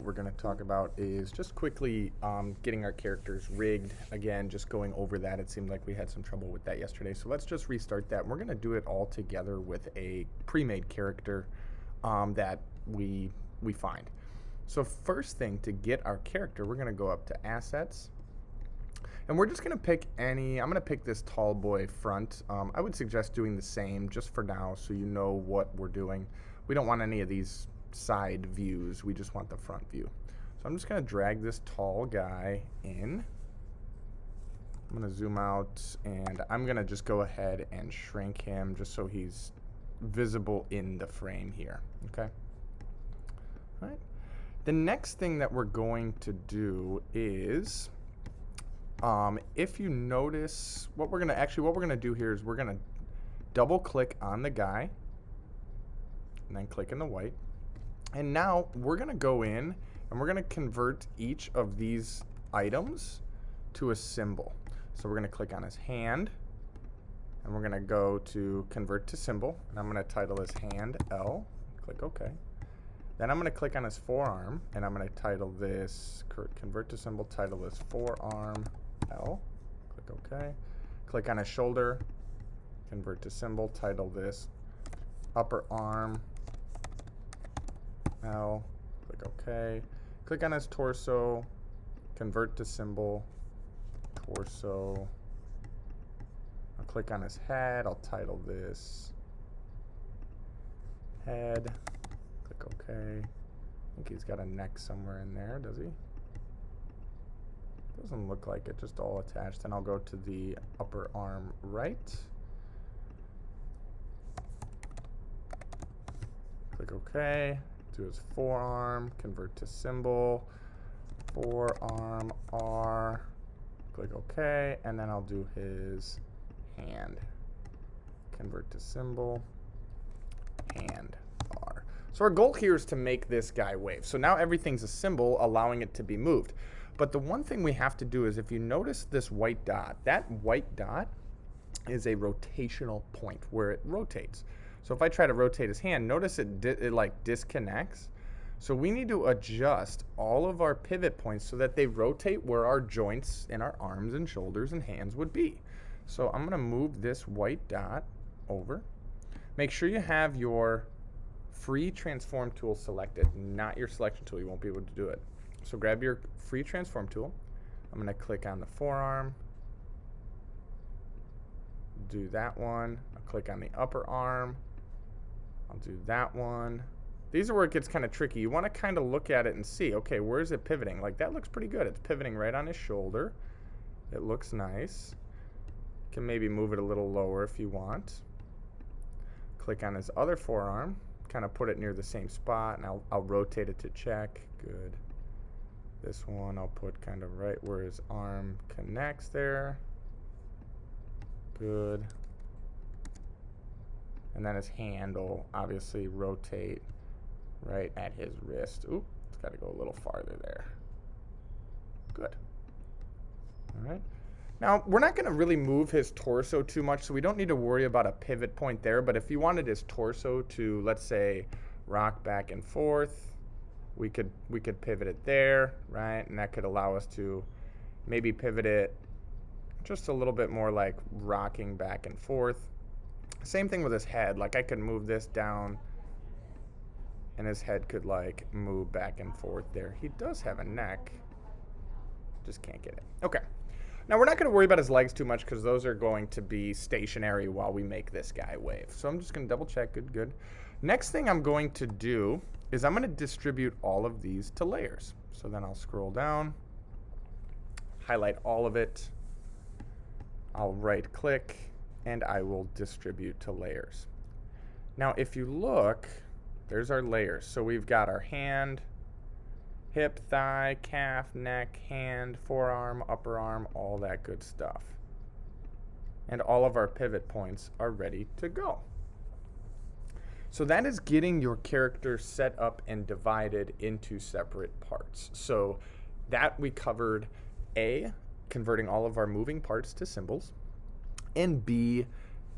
what we're going to talk about is just quickly getting our characters rigged. Again, just going over that. It seemed like we had some trouble with that yesterday. So let's just restart that. We're going to do it all together with a pre-made character that we find. So first thing, to get our character, we're going to go up to Assets. And we're just going to pick any, I'm going to pick this tall boy front. I would suggest doing the same just for now so you know what we're doing. We don't want any of these side views. We just want the front view. So I'm just going to drag this tall guy in. I'm going to zoom out and I'm going to just go ahead and shrink him just so he's visible in the frame here. Okay. All right. The next thing that we're going to do is, if you notice, what we're going to do here is we're going to double click on the guy and then click in the white. And now we're going to go in and we're going to convert each of these items to a symbol. So we're going to click on his hand and we're going to go to convert to symbol, and I'm going to title his hand L. Click OK. Then I'm going to click on his forearm and I'm going to title this, convert to symbol, title this forearm L. Click OK. Click on his shoulder, convert to symbol, title this upper arm L. Click OK. Click on his torso, convert to symbol, torso. I'll click on his head. I'll title this head. Click OK. I think he's got a neck somewhere in there, does he? Doesn't look like it, just all attached. Then I'll go to the upper arm right. Click OK. Do his forearm, convert to symbol, forearm R. Click OK, and then I'll do his hand. Convert to symbol, hand R. So our goal here is to make this guy wave. So now everything's a symbol, allowing it to be moved. But the one thing we have to do is, if you notice this white dot, that white dot is a rotational point where it rotates. So if I try to rotate his hand, notice it like disconnects. So we need to adjust all of our pivot points so that they rotate where our joints in our arms and shoulders and hands would be. So I'm going to move this white dot over. Make sure you have your free transform tool selected, not your selection tool. You won't be able to do it. So grab your free transform tool. I'm going to click on the forearm. Do that one. I'll click on the upper arm. I'll do that one. These are where it gets kind of tricky. You want to kind of look at it and see, okay, where is it pivoting? Like, that looks pretty good. It's pivoting right on his shoulder. It looks nice. Can maybe move it a little lower if you want. Click on his other forearm. Kind of put it near the same spot, and I'll rotate it to check. Good. This one I'll put kind of right where his arm connects there. Good. And then his hand will obviously rotate right at his wrist. Oop, it's got to go a little farther there. Good. All right. Now, we're not going to really move his torso too much, so we don't need to worry about a pivot point there. But if you wanted his torso to, let's say, rock back and forth, we could pivot it there, right? And that could allow us to maybe pivot it just a little bit more, like rocking back and forth. Same thing with his head. Like, I could move this down and his head could like move back and forth there. He does have a neck. Just can't get it. Okay. Now we're not going to worry about his legs too much because those are going to be stationary while we make this guy wave. So I'm just going to double check. Good, good. Next thing I'm going to do is I'm going to distribute all of these to layers. So then I'll scroll down, highlight all of it. I'll right click and I will distribute to layers. Now if you look, there's our layers. So we've got our hand, hip, thigh, calf, neck, hand, forearm, upper arm, all that good stuff. And all of our pivot points are ready to go. So that is getting your character set up and divided into separate parts. So that we covered A, converting all of our moving parts to symbols, and B,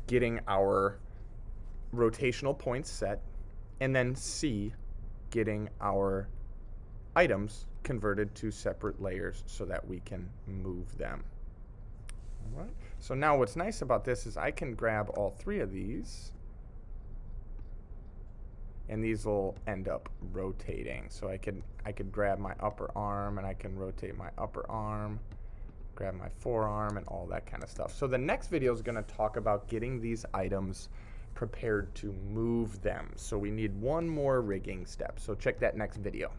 getting our rotational points set, and then C, getting our items converted to separate layers so that we can move them. All right. So now what's nice about this is I can grab all 3 of these, and these will end up rotating. So I could grab my upper arm, and I can rotate my upper arm, grab my forearm, and all that kind of stuff. So the next video is going to talk about getting these items prepared to move them. So we need one more rigging step. So check that next video.